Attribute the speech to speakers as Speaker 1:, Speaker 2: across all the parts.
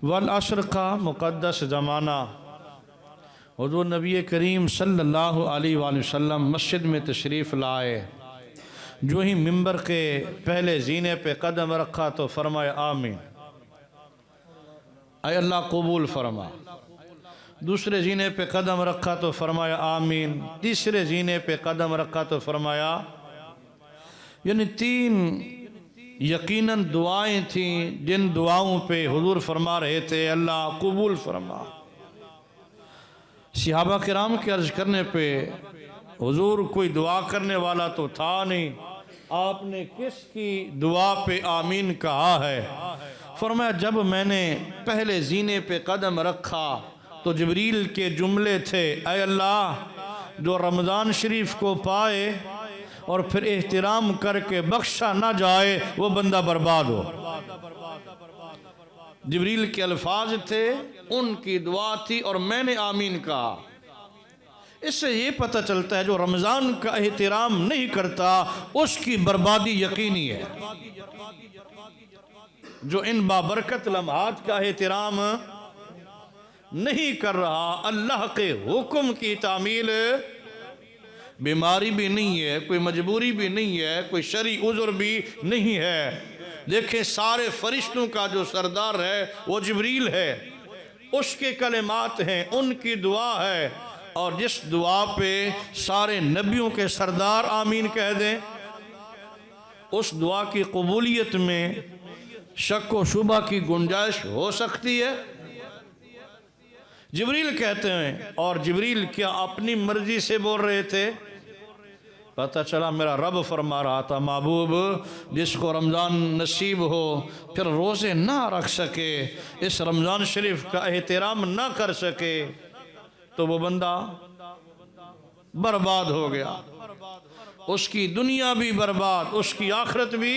Speaker 1: वल असर का मुक़द्दस ज़माना। हुज़ूर नबी करीम सल्लल्लाहु अलैहि वसल्लम मस्जिद में तशरीफ़ लाए। जो ही मिंबर के पहले जीने पे कदम रखा तो फरमाया आमीन, ऐ अल्लाह कबूल फरमा। दूसरे जीने पे कदम रखा तो फरमाया आमीन। तीसरे जीने पे कदम रखा तो फरमाया, यानी 3 यकीनन दुआएं थीं जिन दुआओं पे हुजूर फरमा रहे थे अल्लाह कबूल फरमा। सहाबा किराम के अर्ज करने पे हुजूर कोई दुआ करने वाला तो था नहीं, आपने किसकी दुआ पे आमीन कहा है? फरमाया जब मैंने पहले जीने पे कदम रखा तो जिब्रील के जुमले थे, ऐ अल्लाह जो रमज़ान शरीफ को पाए और फिर एहतराम करके बख्शा ना जाए वो बंदा बर्बाद हो। जिब्रील के अल्फाज थे, उनकी दुआ थी और मैंने आमीन कहा। इससे ये पता चलता है जो रमज़ान का एहतराम नहीं करता उसकी बर्बादी यकीनी है। जो इन बाबरकत लम्हात का एहतराम नहीं कर रहा, अल्लाह के हुक्म की तामील, बीमारी भी नहीं है, कोई मजबूरी भी नहीं है, कोई शरी उज़्र भी नहीं है। देखें सारे फरिश्तों का जो सरदार है वो जिब्रील है, उसके कलिमात हैं, उनकी दुआ है। और जिस दुआ पे सारे नबियों के सरदार आमीन कह दें, उस दुआ की कबूलियत में शक व शुबा की गुंजाइश हो सकती है? जिब्रील कहते हैं, और जिब्रील क्या अपनी मर्जी से बोल रहे थे? पता चला मेरा रब फरमा रहा था, महबूब जिसको रमज़ान नसीब हो फिर रोज़े ना रख सके, इस रमज़ान शरीफ का एहतराम ना कर सके, तो वो बंदा बर्बाद हो गया। उसकी दुनिया भी बर्बाद, उसकी आखिरत भी।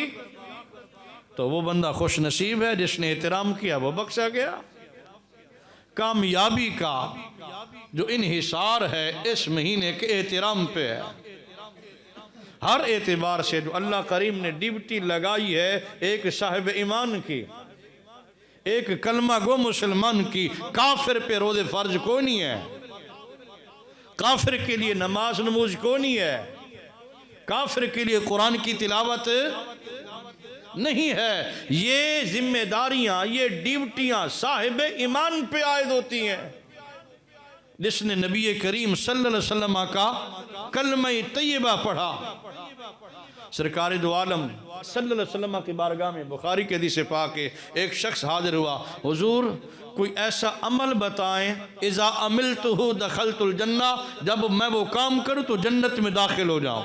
Speaker 1: तो वो बंदा खुश नसीब है जिसने एहतराम किया, वो बख्शा गया। कामयाबी का जो इन्हिसार है इस महीने के एहतराम पे है। हर एतबार से जो अल्लाह करीम ने ड्यूटी लगाई है एक साहिब ईमान की, एक कलमा गो मुसलमान की, काफिर पे रोज़े फर्ज को नहीं है, काफिर के लिए नमाज नमूज को नहीं है, काफिर के लिए कुरान की तिलावत नहीं है। ये जिम्मेदारियां, ये ड्यूटियां साहिब ईमान पे आयद होती हैं। जिसने नबी करीम सल्लल्लाहु अलैहि वसल्लम का कलमा तैयबा पढ़ा, सरकार दो आलम सल्लल्लाहु अलैहि वसल्लम की बारगाह में बुखारी के हदीस पाक के एक शख्स हाजिर हुआ, हुजूर कोई ऐसा अमल बताएं, इज़ा अमिलतुहु दखलतुल जन्ना, जब मैं वो काम करूं तो जन्नत में दाखिल हो जाऊं।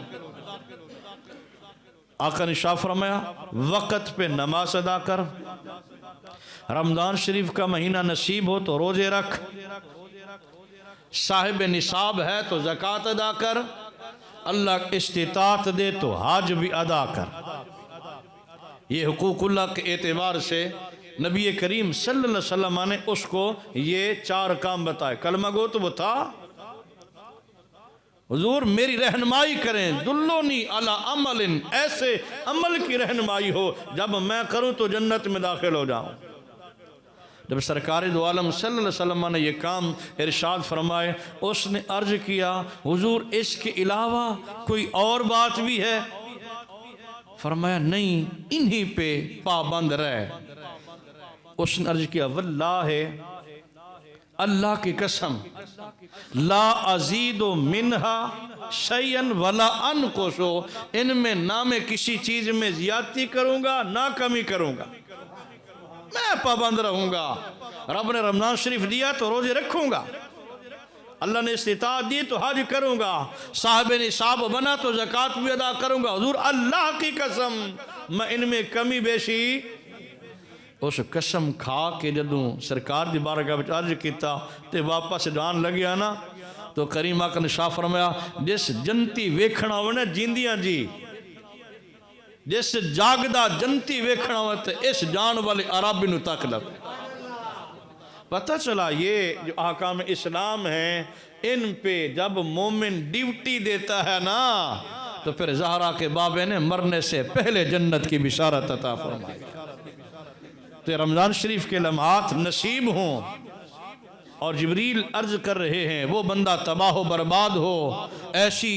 Speaker 1: आका ने शाह फरमाया वक़्त पे नमाज अदा कर, रमज़ान शरीफ का महीना नसीब हो तो रोज़े रख, साहिब निसाब है तो ज़कात अदा कर, अल्लाह इस्तिताअत दे तो हज भी अदा कर। ये हुकूकुल्लाह के एतबार से नबी करीम सल्लल्लाहु अलैहि वसल्लम ने उसको ये 4 काम बताए। कलमा गो तो वो था, हुजूर मेरी रहनुमाई करें, दुल्लोनी अला अमलिन, ऐसे अमल की रहनुमाई हो जब मैं करूं तो जन्नत में दाखिल हो जाऊं। जब सरकार दो आलम सल्लल्लाहु अलैहि वसल्लम ने यह काम इरशाद फरमाए, उसने अर्ज किया हुजूर इसके अलावा कोई और बात भी है? फरमाया नहीं, इन्हीं पे पाबंद रहे। उसने अर्ज किया वल्लाहि, अल्लाह की कसम, ला अजीदो मिनहा शैयन वला अनकुसो, इनमें ना मैं किसी चीज में ज्यादती करूंगा ना कमी करूंगा, मैं पाबंद रहूंगा। रब ने रमजान शरीफ दिया तो रोजे रखूंगा, अल्लाह ने इस्तिताअत दी तो हज करूंगा, साहिब निसाब बना तो ज़कात भी अदा करूंगा। हुजूर अल्लाह की कसम मैं इनमें कमी बेशी। उस कसम खा के जदों सरकार की बारगाह में अर्ज किया तो वापस जान लग्या ना, तो करीम आका ने शाह फरमाया जिस जंती वेखना हो ना जींदियां जी, जिस जागदा जंती वेखना हो तो इस जान वाले अराबी नूं तक लग। पता चला ये जो अहकाम इस्लाम है इन पे जब मोमिन ड्यूटी देता है ना तो फिर ज़हरा के बाबे ने मरने से पहले जन्नत की बिशारत अता फरमाई। तो रमज़ान शरीफ के लम्हात नसीब हों। और जिब्रील अर्ज कर रहे हैं वो बंदा तबाह बर्बाद हो, ऐसी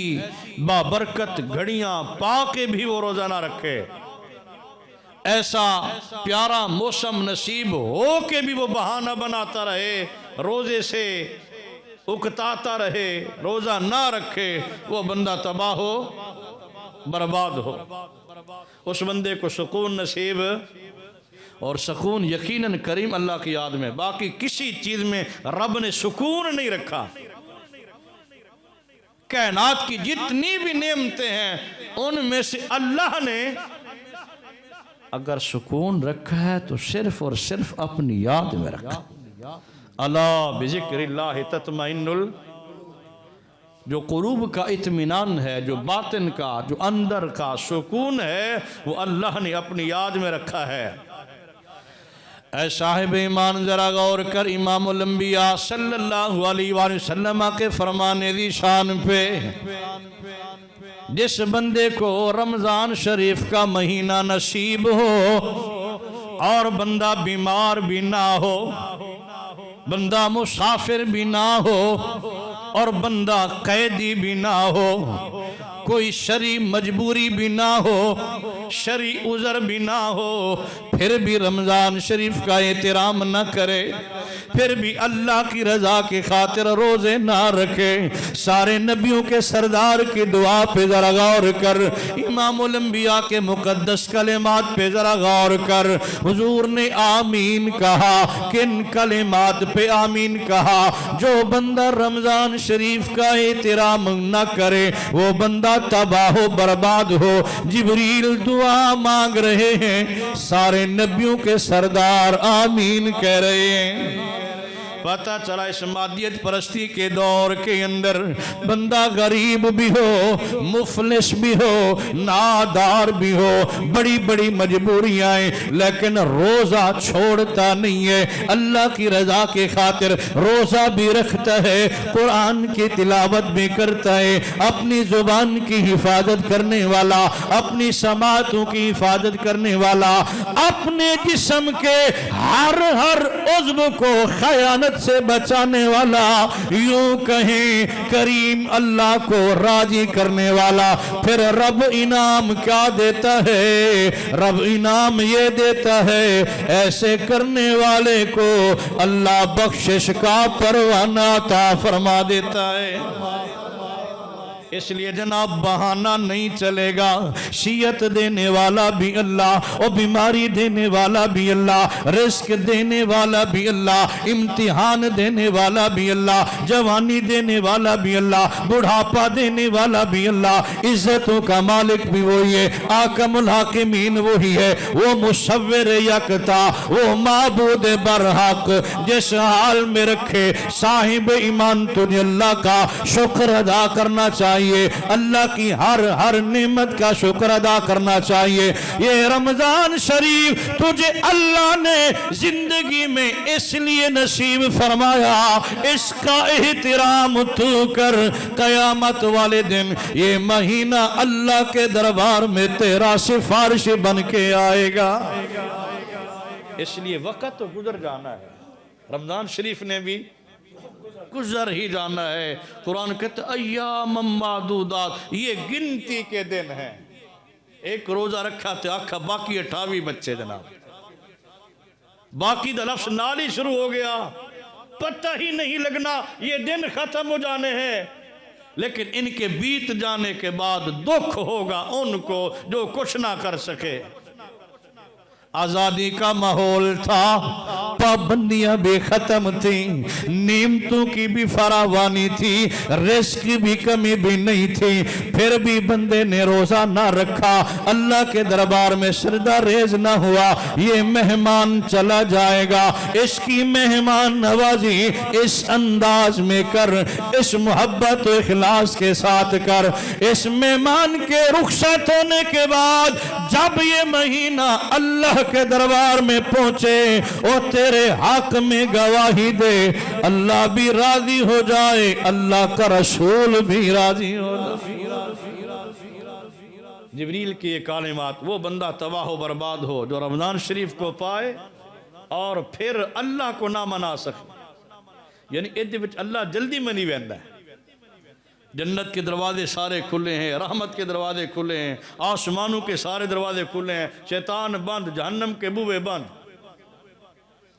Speaker 1: बाबरकत घड़ियां पा के भी वो रोज़ा ना रखे, ऐसा प्यारा मौसम नसीब हो के भी वो बहाना बनाता रहे, रोज़े से उकताता रहे, रोज़ा ना रखे, वो बंदा तबाह हो बर्बाद हो। उस बंदे को सुकून नसीब, और सुकून यकीनन करीम अल्लाह की याद में, बाकी किसी चीज में रब ने सुकून नहीं रखा। कायनात की जितनी भी नेमतें हैं उनमें से अल्लाह ने अगर सुकून रखा है तो सिर्फ और सिर्फ अपनी याद में रखा। अला बिज़िक्रिल्लाह तत्मइन्नुल, जो कुरूब का इत्मीनान है, जो बातिन का, जो अंदर का सुकून है, वो अल्लाह ने अपनी याद में रखा है। ऐ साहिब ईमान जरा गौर कर, इमामुल अंबिया सल्लल्लाहु अलैहि वसल्लम के फरमाने दी शान पे, जिस बंदे को रमज़ान शरीफ का महीना नसीब हो और बंदा बीमार भी ना हो, बंदा मुसाफिर भी ना हो और बंदा कैदी भी ना हो, कोई शरी मजबूरी भी ना हो, शरी उज़र भी ना हो, फिर भी रमज़ान शरीफ का एहतराम न करे, फिर भी अल्लाह की रजा की खातिर रोजे ना रखे, सारे नबियों के सरदार की दुआ पे जरा गौर कर, इमामुल अंबिया के मुकद्दस कलिमात पे जरा गौर कर। हुजूर ने आमीन कहा, किन कलिमात पे आमीन कहा? जो बंदा रमज़ान शरीफ का एहतराम न करे वो बंदा तबाह बर्बाद हो। जिब्रील दुआ मांग रहे हैं, सारे नबियों के सरदार आमीन कह रहे हैं। पता चला इस मादियत परस्ती के दौर के अंदर बंदा गरीब भी हो, मुफलिस भी हो, नादार भी हो, बड़ी बड़ी मजबूरियां हैं, लेकिन रोजा छोड़ता नहीं है। अल्लाह की रजा के खातिर रोजा भी रखता है, कुरान की तिलावत भी करता है, अपनी जुबान की हिफाजत करने वाला, अपनी समातों की हिफाजत करने वाला, अपने जिस्म के हर उज़्व को खयानत से बचाने वाला, यूं कहें करीम अल्लाह को राजी करने वाला। फिर रब इनाम क्या देता है? रब इनाम ये देता है, ऐसे करने वाले को अल्लाह बख्शिश का परवाना अता फरमा देता है। इसलिए जनाब बहाना नहीं चलेगा। शियत देने वाला भी अल्लाह, और बीमारी देने वाला भी अल्लाह, रिस्क देने वाला भी अल्लाह, इम्तिहान देने वाला भी अल्लाह, जवानी देने वाला भी अल्लाह, बुढ़ापा देने वाला भी अल्लाह, इज्जतों का मालिक भी वही है, आकमुल हाकिमीन वही है, वो मुसव्विर यकता, वो माबूद बरहक, जिस हाल में रखे साहिब ईमान तुझे अल्लाह का शुक्र अदा करना चाहिए, अल्लाह की हर नेमत का शुक्र अदा करना चाहिए। ये रमजान शरीफ तुझे अल्लाह ने जिंदगी में इसलिए नसीब फरमाया, इसका एहतराम तू कर। कयामत वाले दिन ये महीना अल्लाह के दरबार में तेरा सिफारिश बन के आएगा। इसलिए वक्त तो गुजर जाना है, रमजान शरीफ ने भी गुजर ही जाना है। कुरान कहते अय्याम मादूदात, ये गिनती के दिन हैं। एक रोजा रखा तो आखा बाकी 28 बच्चे जनाब, बाकी दा लफ्ज़ नाल ही शुरू हो गया, पता ही नहीं लगना ये दिन खत्म हो जाने हैं। लेकिन इनके बीत जाने के बाद दुख होगा उनको जो कुछ ना कर सके। आज़ादी का माहौल था, पाबंदियां भी खत्म थी, नेमतों की भी फरावानी थी, रिस्क की भी कमी भी नहीं थी, फिर भी बंदे ने रोजा ना रखा, अल्लाह के दरबार में सजदा रेज ना हुआ। ये मेहमान चला जाएगा, इसकी मेहमान नवाजी इस अंदाज में कर, इस मोहब्बत इखलास के साथ कर। इस मेहमान के रुखसत होने के बाद जब ये महीना अल्लाह के दरबार में पहुंचे और तेरे हक में गवाही दे, अल्लाह भी राजी हो जाए, अल्लाह का रसूल भी राजी हो जाए। जिब्रील की ये कालिमात, वो बंदा तबाह बर्बाद हो जो रमजान शरीफ को पाए और फिर अल्लाह को ना मना सके, यानी इहदे विच अल्लाह जल्दी मनी वैंदा है। जन्नत के दरवाजे सारे खुले हैं, रहमत के दरवाजे खुले हैं, आसमानों के सारे दरवाजे खुले हैं, शैतान बंद, जहन्नम के बूहे बंद।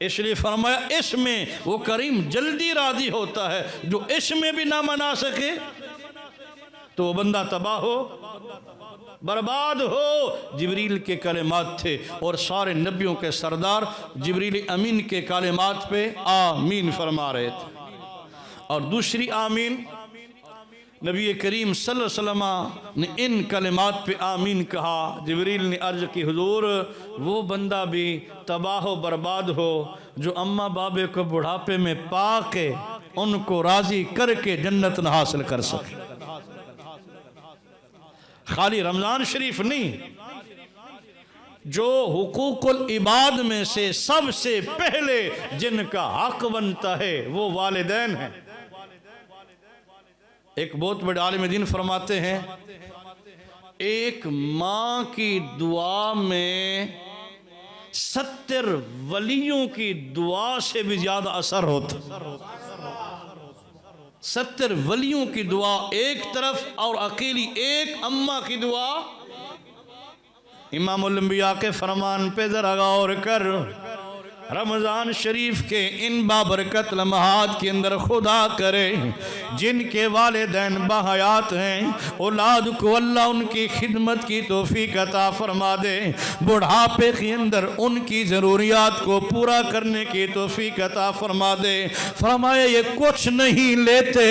Speaker 1: इसलिए फरमाया इसमें वो करीम जल्दी राजी होता है। जो इसमें भी ना मना सके तो वो बंदा तबाह हो, बर्बाद हो। जिब्रील के कलिमात थे और सारे नबियों के सरदार जिब्रील अमीन के कलिमात पे आमीन फरमा रहे थे। और दूसरी आमीन नबी करीम सल्लल्लाहु अलैहि वसल्लम ने इन कलिमात पे आमीन कहा। जिब्रील ने अर्ज की हुजूर वो बंदा भी तबाह बर्बाद हो जो अम्मा बाबे को बुढ़ापे में पा के उनको राजी करके जन्नत न हासिल कर सके। खाली रमज़ान शरीफ नहीं, जो हुकूकुल इबाद में से सबसे पहले जिनका हक बनता है वो वालिदैन है। एक बहुत बड़े आलिम दीन फरमाते हैं एक माँ की दुआ में 70 वलियों की दुआ से भी ज्यादा असर होता। 70 वलियों की दुआ एक तरफ और अकेली एक अम्मा की दुआ। इमामुल अंबिया के फरमान पे जरा गौर कर। रमज़ान शरीफ के इन बाबरकत लम्हात के अंदर खुदा करे जिनके वालिदैन बाहयात हैं, औलाद को अल्लाह उनकी खिदमत की तौफीक अता फरमा दे। बुढ़ापे के अंदर उनकी ज़रूरियात को पूरा करने की तौफीक अता फरमा दे। फरमाए ये कुछ नहीं लेते,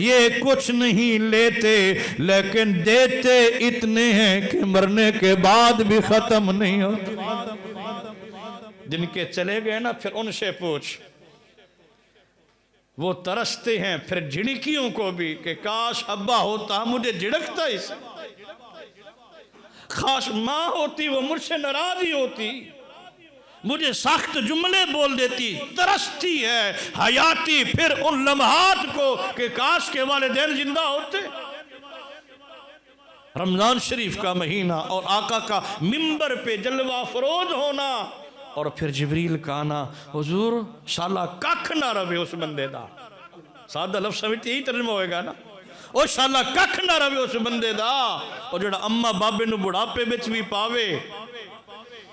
Speaker 1: ये कुछ नहीं लेते, लेकिन देते इतने हैं कि मरने के बाद भी ख़त्म नहीं होते। जिनके चले गए ना फिर उनसे पूछ, वो तरसते हैं फिर झिड़कियों को भी कि काश अब्बा होता, मुझे झिड़कता इसे। खास माँ होती वो मुझसे नाराज ही होती, मुझे सख्त जुमले बोल देती। तरसती है हयाती फिर उन लम्हात को कि काश के वालिदैन जिंदा होते। रमजान शरीफ का महीना और आका का मिंबर पे जलवा फरोज होना और फिर जिब्रील का आना। हुजूर शाला कख ना रवे उस बंदे दा। सादा लफ्ज़ विच यही तर्जुमा होएगा ना, ओ शाला कख ना रवे उस बंदे दा। और जेड़ा अम्मा बाबे नू बुढ़ापे विच भी पावे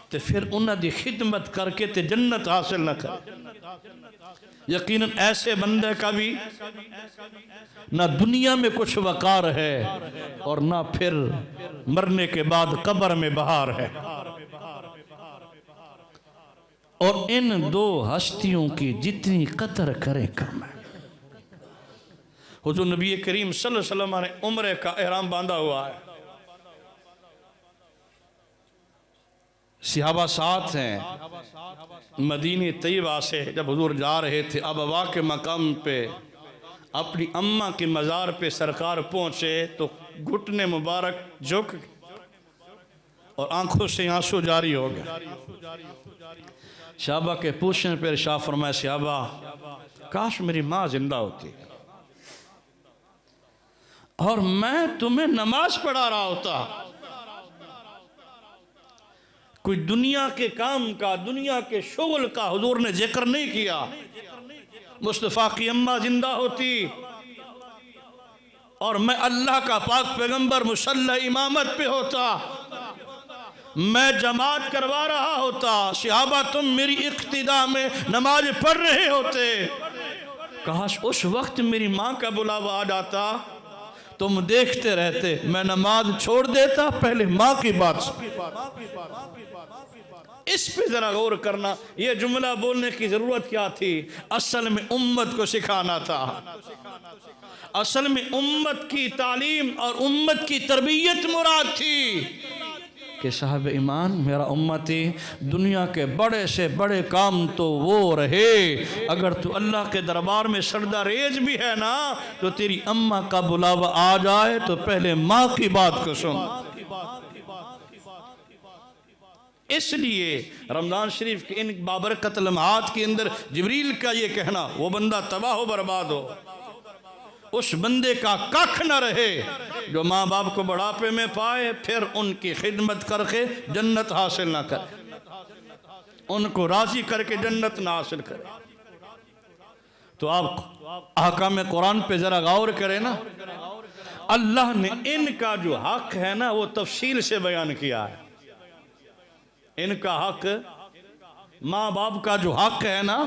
Speaker 1: ते फिर उन्हां दी खिदमत करके ते जन्नत हासिल ना करे। यकीनन ऐसे बंदे का भी ना दुनिया में कुछ वकार है और ना फिर मरने के बाद कब्र में बहार है। और इन दो हस्तियों की जितनी कदर करे कम है। हुजूर नबी करीम सल्लल्लाहु अलैहि वसल्लम ने उम्रे का एहराम बांधा हुआ है, सहाबा साथ हैं। मदीने तैयबा से जब हुजूर जा रहे थे अबवा के मकाम पे अपनी अम्मा के मज़ार पे सरकार पहुँचे तो घुटने मुबारक झुक और आंखों से आंसू जारी हो गए। शाहबा के पूछने पर शाह फरमाया शाहबा काश मेरी माँ जिंदा होती और मैं तुम्हें नमाज पढ़ा रहा होता। कोई दुनिया के काम का, दुनिया के शुगल का हुजूर ने जिक्र नहीं किया। मुस्तफ़ा की अम्मा जिंदा होती और मैं अल्लाह का पाक पैगंबर मुसल्ला इमामत पे होता, मैं जमात करवा रहा होता, सहाबा तुम मेरी इक्तिदा में नमाज पढ़ रहे होते। काश उस वक्त मेरी माँ का बुलावा आ जाता, तुम देखते रहते, मैं नमाज छोड़ देता, पहले माँ की बात। इस पे जरा गौर करना, ये जुमला बोलने की जरूरत क्या थी? असल में उम्मत को सिखाना था। असल में उम्मत की तालीम और उम्मत की तरबियत मुराद थी कि साहब ईमान मेरा उम्मती दुनिया के बड़े से बड़े काम तो वो रहे, अगर तू अल्लाह के दरबार में सरदा रेज भी है ना तो तेरी अम्मा का बुलावा आ जाए तो पहले माँ की बात को सुन। इसलिए रमज़ान शरीफ के इन बाबरकत लम्हात के अंदर जिब्रील का ये कहना, वो बंदा तबाह हो बर्बाद हो, उस बंदे का कख न रहे जो माँ बाप को बुढ़ापे में पाए फिर उनकी खिदमत करके जन्नत हासिल ना करे। उनको राजी करके जन्नत ना हासिल करे। तो आप अहकाम कुरान पे जरा गौर करें ना, अल्लाह ने इनका जो हक है ना वो तफसील से बयान किया है। इनका हक, माँ बाप का जो हक है ना,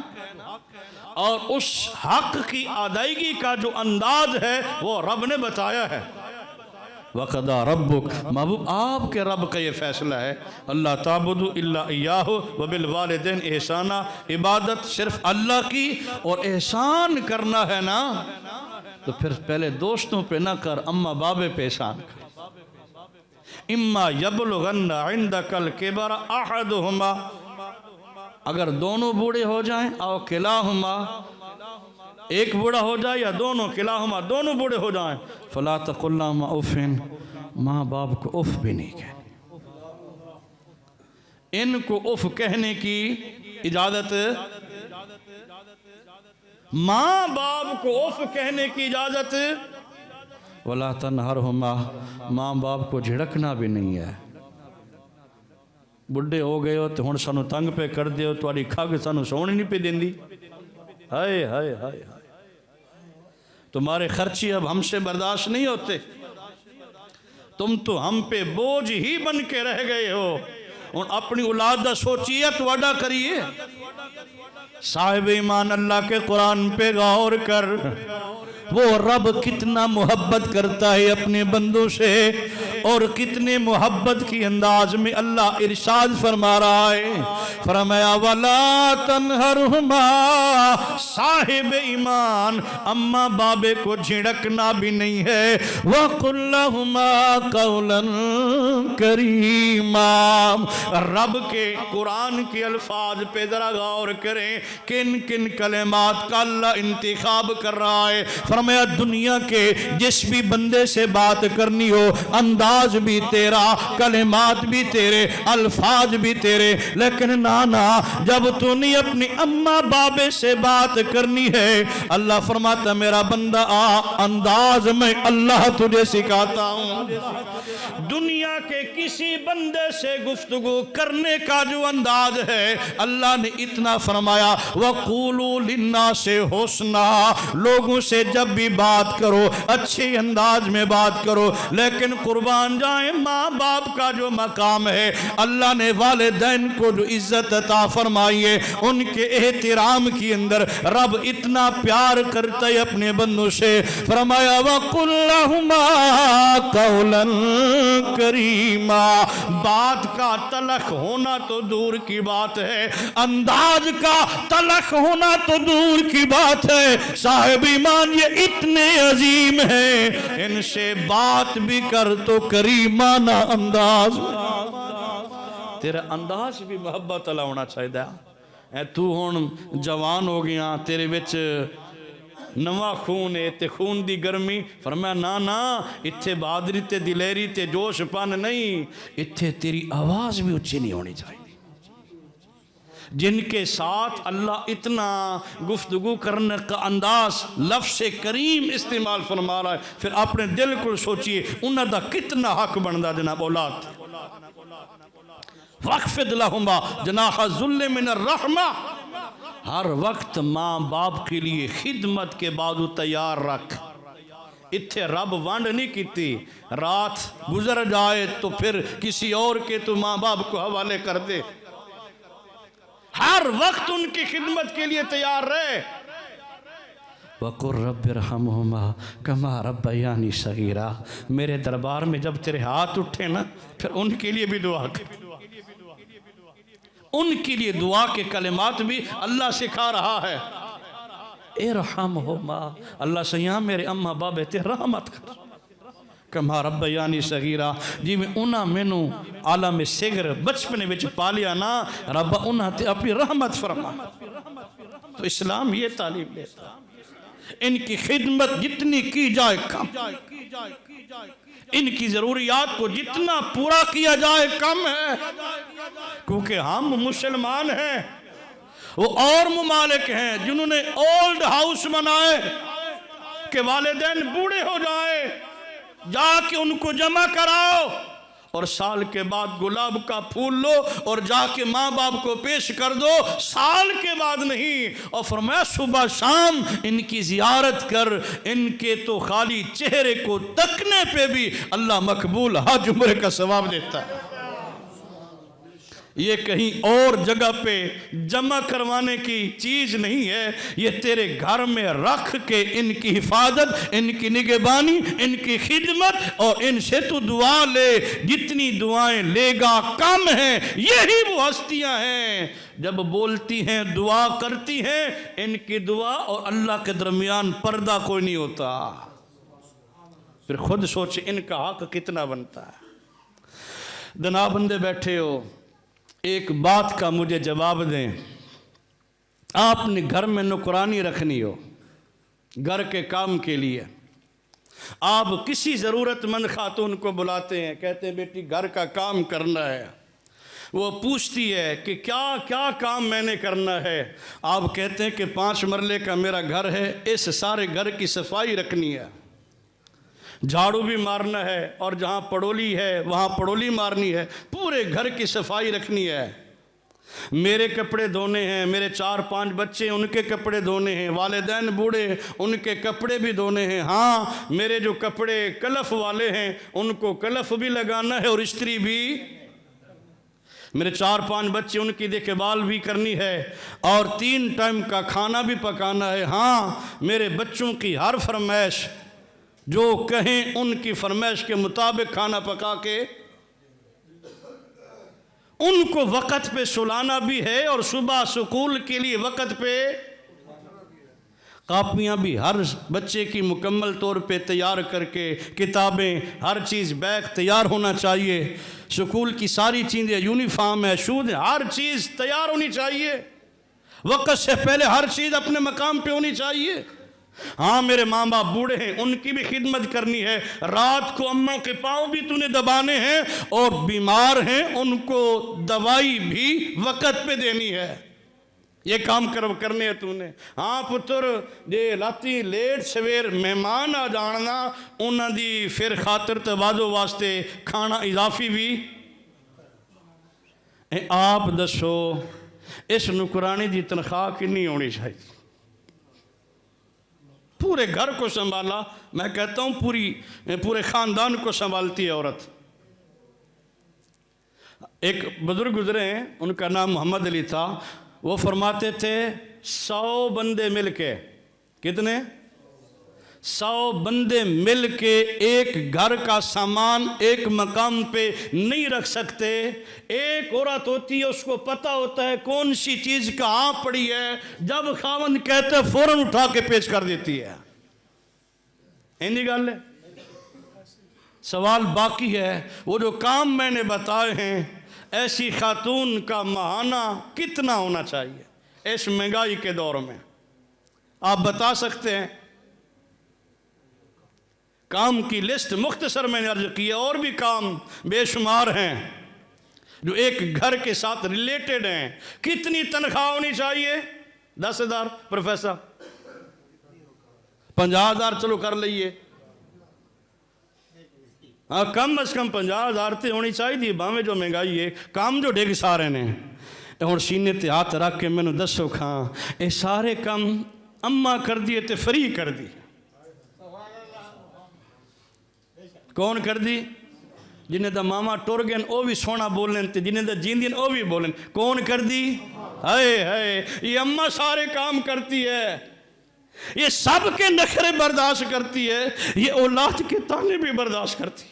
Speaker 1: और उस हक की अदायगी का जो अंदाज है वो रब ने बताया है। वक़दा रब्बुक, महबूब आपके रब का ये फैसला है, अल्लाह ताबुदु इल्ला इय्याहु व बिल वालिदैन एहसाना, इबादत सिर्फ अल्लाह की और एहसान करना है ना, तो फिर पहले दोस्तों पे ना कर, अम्मा बाबे पे एहसान कर। इम्मा यबलुगन्ना इंदकल किबरा अहदुहुमा, अगर दोनों बूढ़े हो जाएं, औ किलाहुमा, एक बूढ़ा हो जाए या दोनों, किलाहुमा दोनों बूढ़े हो जाएं, फला तकुल लहुमा उफ़िन, माँ बाप को उफ़ भी नहीं कहनी। इनको उफ़ कहने की इजाज़त, माँ बाप को उफ़ कहने की इजाज़त, वला तनहरहुमा, माँ बाप को झिड़कना भी नहीं है। बुढ़े हो गए हो तो हुण सानू तंग पे कर दियो, तुहाडी खग सानू सौण नहीं पे देंदी। हाय हाय हाय, तुम्हारे खर्चे अब हमसे बर्दाश्त नहीं होते, तुम तो हम पे बोझ ही बन के रह गए हो। और अपनी औलाद दा सोचिए, तुहाडा करिए। साहिब ईमान अल्लाह के कुरान पे गौर कर, वो रब कितना मोहब्बत करता है अपने बंदों से, और कितने मोहब्बत की अंदाज में अल्लाह इरशाद फरमा रहा है। फरमाया वला तनहरहुमा, साहिब ईमान अम्मा बाबे को झिड़कना भी नहीं है। वकुल लहुमा कौलन करीमा, रब के कुरान के अल्फाज पे जरा गौर करें, किन किन कलेमात का अल्लाह इंतिखाब कर रहा है। फरमाया दुनिया के जिस भी बंदे से बात करनी हो, अंदाज भी तेरा, कलेमात भी तेरे, अल्फाज भी तेरे, लेकिन नाना जब तूने अपनी अम्मा बाबे से बात करनी है, अल्लाह फरमाता मेरा बंदा आ, अंदाज में अल्लाह तुझे सिखाता हूं। दुनिया के किसी बंदे से गुफ्तगू करने का जो अंदाज है, अल्लाह ने इतना फरमाया वक़ूलू लिन्नासे हुस्ना, लोगों से जब भी बात करो अच्छे अंदाज में बात करो, लेकिन कुर्बान जाए माँ बाप का जो मकाम है, अल्लाह ने वालिदैन को जो इज्जत अता फरमाई है, उनके एहतराम के अंदर रब इतना प्यार करता है अपने बंदों से। फरमाया वक़ुल लहुमा कौलन करीमा, बात का तलख होना तो दूर की बात है, अंदाज का तलख होना तो दूर की बात है। साहिब ईमान ये इतने अजीम है, इनसे बात भी कर तो करीमाना अंदाज, तेरा अंदाज भी मोहब्बत वाला होना चाहिए। तू हुण जवान हो गया, तेरे विच नवा खून है ते खून दी गर्मी, फरमाया ना ना, इत्थे बहादरी ते दिलेरी ते जोशपन नहीं, इत्थे तेरी आवाज भी उच्ची नहीं होनी चाहिए। जिनके साथ अल्लाह इतना गुफ्तगू करने का अंदाज लफ्ज़ करीम इस्तेमाल फरमा रहा है, फिर अपने दिल को सोचिए उन्हों का कितना हक बनता जनाब औलाद। वक़्फ़िद लहुमा जनाह ज़ुल्ल मिनर रहमा, हर वक्त माँ बाप के लिए खिदमत के बाजू तैयार रख। इत्थे रब वंड नहीं की, रात गुजर जाए तो फिर किसी और के तो माँ बाप को हवाले कर दे, हर वक्त उनकी खिदमत के लिए तैयार रहे। वक़ुर रब्बिरहमहुमा कमा रब्बयानी सगीरा, मेरे दरबार में जब तेरे हाथ उठे ना, फिर उनके लिए भी दुआ कर, उनके लिए दुआ के कलिमात भी अल्लाह सिखा रहा है। इरहमहुमा, अल्लाह से यहाँ मेरे अम्मा बाबे ते रहमत कर, कमा रब्बयानी सगीरा, जिवें उन्हां मैनू आलम सिगर बचपने विच पालिया ना, रब उन्हां ते अपनी रहमत फरमा। तो इस्लाम ये तालीम देता, इनकी खिदमत जितनी की जाए कम, इनकी जरूरियात को जितना पूरा किया जाए कम है, क्योंकि हम मुसलमान हैं, वो और मुमालिक हैं जिन्होंने ओल्ड हाउस बनाए कि वालिदैन बूढ़े हो जाए, जाके उनको जमा कराओ, और साल के बाद गुलाब का फूल लो और जाके माँ बाप को पेश कर दो, साल के बाद नहीं। और फरमाया सुबह शाम इनकी जियारत कर, इनके तो खाली चेहरे को तकने पे भी अल्लाह मकबूल हज उम्रे का सवाब देता है। ये कहीं और जगह पे जमा करवाने की चीज नहीं है, ये तेरे घर में रख के इनकी हिफाजत, इनकी निगहबानी, इनकी खिदमत और इनसे तू दुआ ले। जितनी दुआएं लेगा कम है। यही वो हस्तियां हैं जब बोलती हैं दुआ करती हैं, इनकी दुआ और अल्लाह के दरमियान पर्दा कोई नहीं होता। फिर खुद सोच इनका हक कितना बनता है। दना बंदे बैठे हो, एक बात का मुझे जवाब दें। आपने घर में नौकरानी रखनी हो घर के काम के लिए, आप किसी ज़रूरतमंद खातून को बुलाते हैं, कहते हैं बेटी घर का काम करना है। वो पूछती है कि क्या क्या काम मैंने करना है। आप कहते हैं कि 5 मरले का मेरा घर है, इस सारे घर की सफाई रखनी है, झाड़ू भी मारना है और जहाँ पड़ोली है वहाँ पड़ोली मारनी है, पूरे घर की सफाई रखनी है। मेरे कपड़े धोने हैं, मेरे 4-5 बच्चे उनके कपड़े धोने हैं, वालिदैन बूढ़े उनके कपड़े भी धोने हैं। हाँ, मेरे जो कपड़े कलफ वाले हैं उनको कलफ भी लगाना है और इस्त्री भी। मेरे 4-5 बच्चे उनकी देखभाल भी करनी है और 3 टाइम का खाना भी पकाना है। हाँ, मेरे बच्चों की हर फरमाइश जो कहें उनकी फरमाइश के मुताबिक खाना पका के उनको वक़्त पे सुलाना भी है और सुबह स्कूल के लिए वक़्त पे कापियाँ भी हर बच्चे की मुकम्मल तौर पे तैयार करके, किताबें, हर चीज़, बैग तैयार होना चाहिए। स्कूल की सारी चीज़ें, यूनिफॉर्म है, शूज, हर चीज़ तैयार होनी चाहिए। वक़्त से पहले हर चीज़ अपने मकाम पे होनी चाहिए। हाँ, मेरे माँ बाप बूढ़े हैं, उनकी भी खिदमत करनी है। रात को अम्मा के पाँव भी तूने दबाने हैं और बीमार हैं उनको दवाई भी वक़्त पे देनी है। ये काम करने है तूने। हाँ पुत्र, जे राती लेट सवेर मेहमान आ जाना, उन्हों दी फिर खातर तवाज़ो वास्ते खाना इजाफी भी। आप दसो इस नुकरानी की तनख्वाह कितनी होनी चाहिए? पूरे घर को संभाला, मैं कहता हूँ पूरे ख़ानदान को संभालती है औरत। एक बुजुर्ग गुजरे हैं, उनका नाम मोहम्मद अली था। वो फरमाते थे 100 बंदे मिलके, कितने? 100 बंदे मिलके एक घर का सामान एक मकाम पे नहीं रख सकते। एक औरत होती है, उसको पता होता है कौन सी चीज़ कहाँ पड़ी है, जब खावंद कहते फौरन उठा के पेश कर देती है। इन्हीं गल है। सवाल बाकी है, वो जो काम मैंने बताए हैं, ऐसी खातून का महाना कितना होना चाहिए इस महंगाई के दौर में? आप बता सकते हैं? काम की लिस्ट मुख्तसर मैंने अर्ज की है, और भी काम बेशुमार हैं जो एक घर के साथ रिलेटेड हैं। कितनी तनख्वाह होनी चाहिए? 10,000 प्रोफेसर, 50,000 चलो कर लीजिए। हाँ, कम से कम 50,000 तो होनी चाहिए। भावें जो महंगाई है, काम जो डिग सारे ने हूँ सीने ते हाथ रख के मैनू दसो खां, ये सारे काम अम्मा कर दिए तो फ्री कर दी? कौन कर दी? जिन्हें दा मामा टुर गए वो भी सोना बोलन, तो जिन्हें दा जींदी वो भी बोलन। कौन कर दी? हाय हाय, ये अम्मा सारे काम करती है, ये सब के नखरे बर्दाश्त करती है, ये औलाद के ताने भी बर्दाश्त करती है,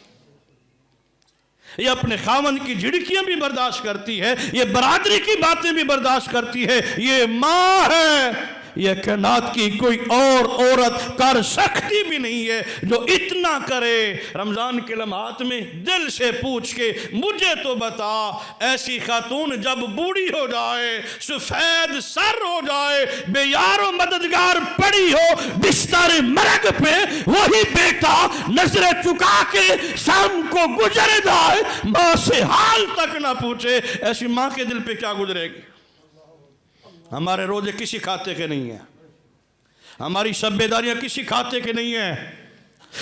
Speaker 1: ये अपने खावन की झिड़कियां भी बर्दाश्त करती है, ये बरादरी की बातें भी बर्दाश्त करती है। ये माँ है, यह कायनात की कोई और औरत कर सकती भी नहीं है जो इतना करे। रमज़ान के लम्हात में दिल से पूछ के मुझे तो बता, ऐसी खातून जब बूढ़ी हो जाए, सफ़ेद सर हो जाए, बेयारो मददगार पड़ी हो बिस्तर मरग पे, वही बेटा नजरें चुका के शाम को गुजर जाए, माँ से हाल तक ना पूछे, ऐसी माँ के दिल पे क्या गुजरेगी? हमारे रोजे किसी खाते के नहीं है, हमारी शब्बेदारियां किसी खाते के नहीं है,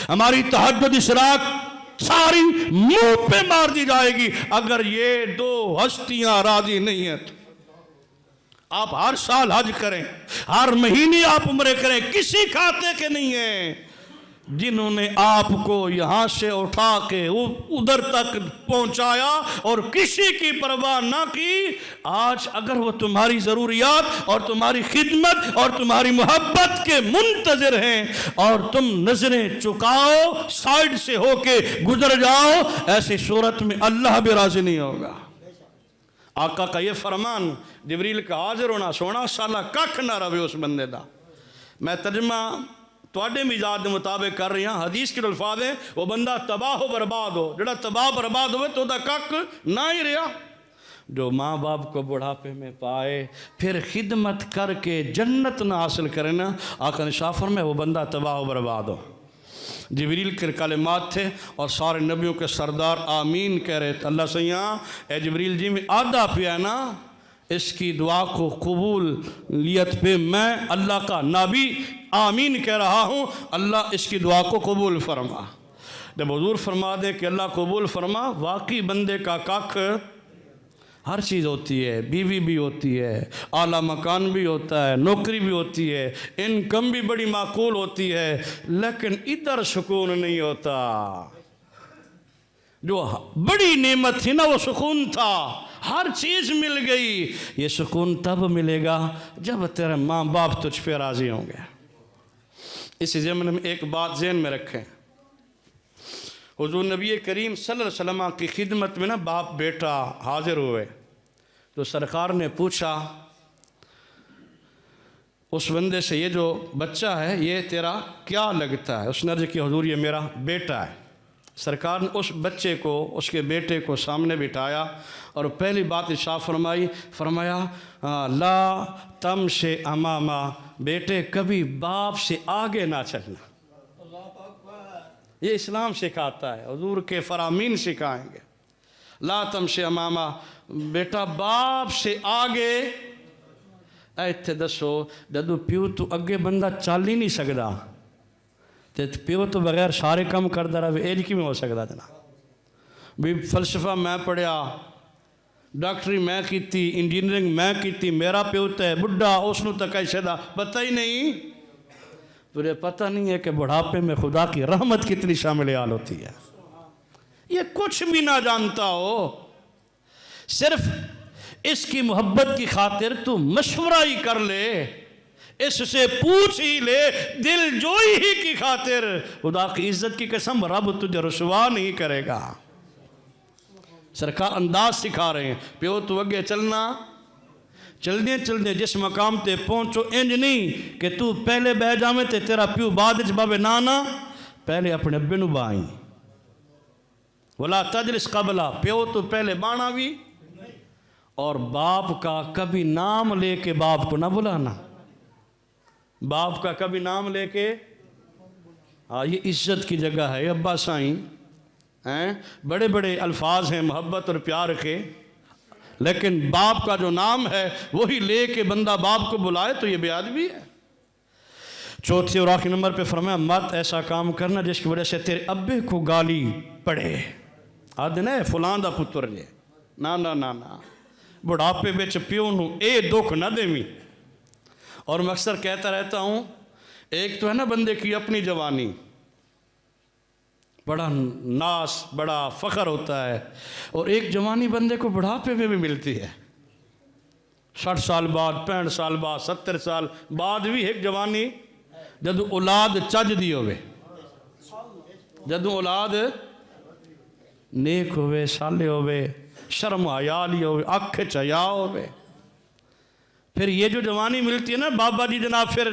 Speaker 1: हमारी तहज्जुद इशराक सारी मुंह पे मार दी जाएगी। अगर ये दो हस्तियां राजी नहीं है तो आप हर साल हज करें, हर महीने आप उम्रे करें, किसी खाते के नहीं है। जिन्होंने आपको यहां से उठा के उधर तक पहुंचाया और किसी की परवाह ना की, आज अगर वो तुम्हारी जरूरियात और तुम्हारी खिदमत और तुम्हारी मोहब्बत के मुंतजर हैं और तुम नजरें चुकाओ, साइड से होके गुजर जाओ, ऐसी सूरत में अल्लाह भी राजी नहीं होगा। आका का ये फरमान, जिब्रील का हाजिर होना सोना साला कख ना रवे उस बंदे दा। मैं तर्जमा तुहाडे मिजाज के मुताबिक कर रही हाँ। हदीस के अल्फाज हैं, वो बंदा तबाह हो बर्बाद हो, जो तबाह बर्बाद हो तो कख ना ही रहा। जो माँ बाप को बुढ़ापे में पाए फिर खिदमत करके जन्नत ना हासिल करे ना, आका ने शाफर में वो बंदा तबाह हो बर्बाद हो। जिब्रील के कलिमात थे और सारे नबियों के सरदार आमीन कह रहे थे। अल्लाह सैया ए जिब्रील जी में आधा पिया ना, इसकी दुआ को कबूलियत पे मैं अल्लाह का नाबी आमीन कह रहा हूँ, अल्लाह इसकी दुआ को कबूल फरमा। जब हुजूर फरमा दे कि अल्लाह कबूल फरमा, वाकई बंदे का कख हर चीज़ होती है, बीवी भी होती है, आला मकान भी होता है, नौकरी भी होती है, इनकम भी बड़ी माकूल होती है, लेकिन इधर सुकून नहीं होता। जो बड़ी नेमत थी ना वो सुकून था, हर चीज़ मिल गई। ये सुकून तब मिलेगा जब तेरे माँ बाप तुझ पे राज़ी होंगे। इस ज़माने में एक बात ज़हन में रखें, हुज़ूर नबी करीम सल्लल्लाहु अलैहि वसल्लम की खिदमत में ना बाप बेटा हाजिर हुए तो सरकार ने पूछा उस बंदे से, ये जो बच्चा है ये तेरा क्या लगता है? उसने अर्ज़ किया हुज़ूर ये मेरा बेटा है। सरकार ने उस बच्चे को, उसके बेटे को सामने बिठाया और पहली बात इरशाद फरमाया ला तम से अमामा, बेटे कभी बाप से आगे ना चलना। ये इस्लाम सिखाता है, हुजूर के फरामीन सिखाएंगे। ला तम से अमामा, बेटा बाप से आगे। इत्थे दसो जदों प्यो तो अगे बंदा चल ही नहीं सकता तो प्यो तो बगैर सारे काम करता रहे, एज किवें हो सकता जना? भी फलसफा मैं पढ़िया, डॉक्टरी मैं की, इंजीनियरिंग मैं की, मेरा प्यो तो है बुढ़ा, उसनों तो कैसे दा पता ही नहीं। तुझे पता नहीं है कि बुढ़ापे में खुदा की रहमत कितनी शामिल हाल होती है। ये कुछ भी ना जानता हो, सिर्फ इसकी मोहब्बत की खातिर तू मशवरा ही कर ले, इससे पूछ ही ले, दिल जोई ही की खातिर, खुदा की इज्जत की कसम रब तुझे रुसवा नहीं करेगा। सरकार अंदाज सिखा रहे हैं, प्यो तू अगे चलना, चलदे चलदे जिस मकाम ते पहुंचो इंज नहीं कि तू पहले बह जावे ते तेरा प्यो बाद च बावे, ना ना पहले अपने अब्बे नू बाई। वला तजलिस कबला, प्यो तो पहले बाना भी, और बाप का कभी नाम लेके बाप को ना बुलाना, बाप का कभी नाम लेके। हाँ ये इज्जत की जगह है अब्बा साईं हैं, बड़े बड़े अल्फाज हैं मोहब्बत और प्यार के, लेकिन बाप का जो नाम है वही लेके बंदा बाप को बुलाए तो ये बेअदबी है। चौथे और आखिरी नंबर पे फरमाया मत ऐसा काम करना जिसकी वजह से तेरे अब्बे को गाली पड़े। आदि ना फलां दा पुत्र जे, ना ना ना ना, बुढ़ापे में प्यो नू ए दुख ना देवी। और मैं अक्सर कहता रहता हूँ, एक तो है ना बंदे की अपनी जवानी, बड़ा नास बड़ा फ़ख्र होता है, और एक जवानी बंदे को बुढ़ापे में भी मिलती है। 60 साल बाद, 65 साल बाद, 70 साल बाद भी एक जवानी, जदों औलाद चज दी होवे, जदों औलाद नेक होवे, साले होवे, शर्म हयाली होवे, अख च हया होवे, फिर ये जो जवानी मिलती है ना बाबा जी जनाब, फिर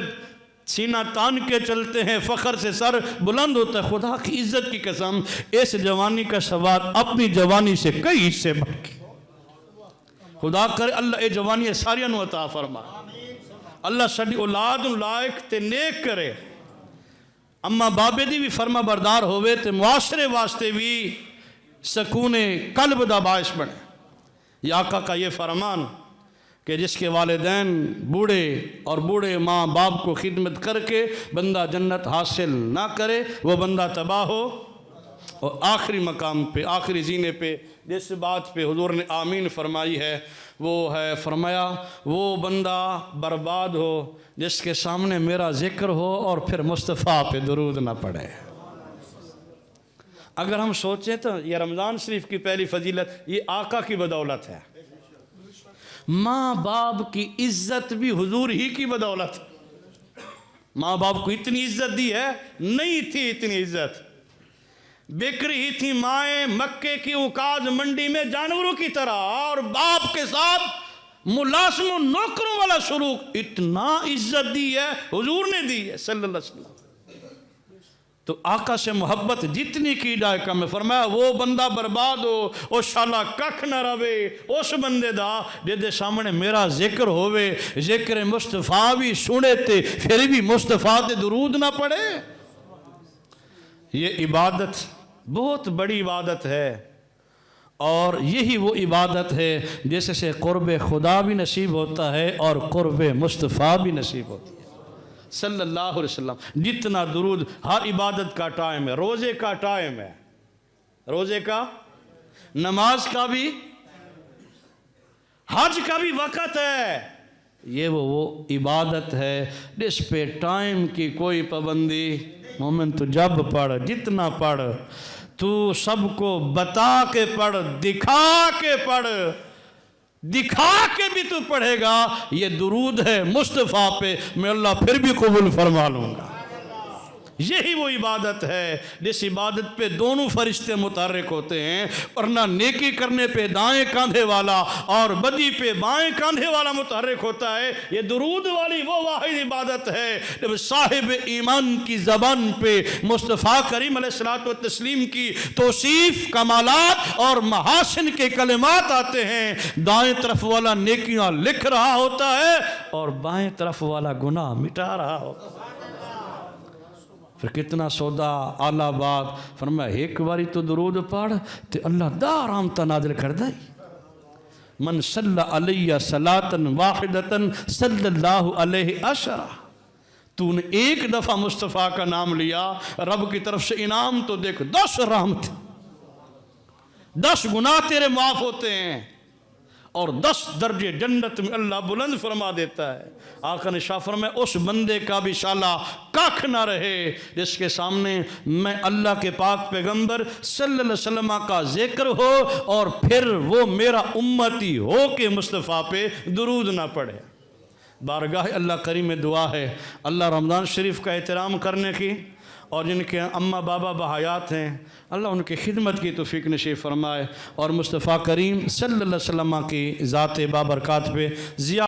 Speaker 1: सीना तान के चलते हैं, फ़ख्र से सर बुलंद होता है। खुदा की इज्जत की कसम, इस जवानी का सवाब अपनी जवानी से कई हिस्से बढ़ के, खुदा करे अल्लाह ये जवानी सारियां नूं अता फरमा, अल्लाह साडी औलाद नूं लायक ते नेक करे, अम्मा बाबे दी भी फरमा बरदार होवे ते मुआशरे वास्ते भी सकूने कल्ब दा बाइस बने। या आका का ये फरमान कि जिसके वालिदैन बूढ़े और बूढ़े माँ बाप को खिदमत करके बंदा जन्नत हासिल ना करे, वो बंदा तबाह हो और आखिरी मकाम पे, आखिरी जीने पे जिस बात पे हुजूर ने आमीन फरमाई है वो है, फरमाया वो बंदा बर्बाद हो जिसके सामने मेरा जिक्र हो और फिर मुस्तफ़ा पे दुरूद ना पड़े। अगर हम सोचें तो ये रमज़ान शरीफ की पहली फजीलत ये आका की बदौलत है। माँ बाप की इज्जत भी हुजूर ही की बदौलत। माँ बाप को इतनी इज्जत दी है, नहीं थी इतनी इज्जत, बिक्री ही थी माएँ मक्के की उकाज मंडी में जानवरों की तरह, और बाप के साथ मुलाजमों नौकरों वाला सलूक। इतना इज्जत दी है हुजूर ने दी है सल्लल्लाहु अलैहि वसल्लम। तो आका से मोहब्बत जितनी की जाए कम है। फरमाया वो बंदा बर्बाद हो ओ शाला कख न रवे उस बंदे दा जिहदे सामने मेरा जिक्र होवे, जिक्र मुस्तफ़ा भी सुने ते फिर भी मुस्तफ़ा ते दुरूद ना पड़े। ये इबादत बहुत बड़ी इबादत है, और यही वो इबादत है जिससे क़ुर्ब खुदा भी नसीब होता है और क़ुर्ब मुस्तफ़ा भी नसीब होती है सल्लल्लाहु अलैहि वसल्लम। जितना दुरूद, हर इबादत का टाइम है, रोज़े का टाइम है, रोज़े का, नमाज का भी, हज का भी वक़्त है। ये वो इबादत है जिस पे टाइम की कोई पाबंदी। मोमिन तू जब पढ़, जितना पढ़, तू सबको बता के पढ़, दिखा के पढ़, दिखा के भी तू पढ़ेगा ये दुरूद है मुस्तफ़ा पे, मैं अल्लाह फिर भी कबूल फरमा लूँगा। यही वो इबादत है जिस इबादत पे दोनों फरिश्ते मुतहर्रिक होते हैं, वरना नेकी करने पे दाएं कंधे वाला और बदी पे बाएं कंधे वाला मुतहर्रिक होता है। ये दुरूद वाली वो वाहिद इबादत है जब साहिब ईमान की ज़बान पे मुस्तफ़ा करीम अलैहिस्सलातु वत्तस्लीम की तौसीफ़, कमालात और महासिन के कलिमात आते हैं। दाएं तरफ वाला नेकियां लिख रहा होता है और बाएं तरफ वाला गुनाह मिटा रहा होता है। फिर कितना सौदा आला बात। फरमाया एक बारी तो दुरूद पढ़ तो अल्लाह दा रहमत नाज़िल कर दे। मन सल्ला अलैया सलातन वाहिदतन सल्लल्लाहु अलैहि अशरा। तूने एक दफ़ा मुस्तफ़ा का नाम लिया, रब की तरफ से इनाम तो देख 10 रहमत, 10 गुनाह तेरे माफ़ होते हैं और 10 दर्जे जन्नत में अल्लाह बुलंद फरमा देता है। आका ने शाह फरमाया उस बंदे का भी शाला कख ना रहे जिसके सामने मैं अल्लाह के पाक पैगंबर सल्लल्लाहु अलैहि वसल्लम का जिक्र हो और फिर वो मेरा उम्मती हो के मुस्तफ़ा पे दुरूद ना पढ़े। बारगाह अल्लाह करीम में दुआ है अल्लाह रमज़ान शरीफ का एहतराम करने की, और जिनके अम्मा बाबा बहयात हैं अल्लाह उनकी खिदमत की तौफीक नसीब फरमाए, और मुस्तफ़ा करीम सल्लल्लाहु अलैहि वसल्लम की ज़ात बाबरकात पे ज़िया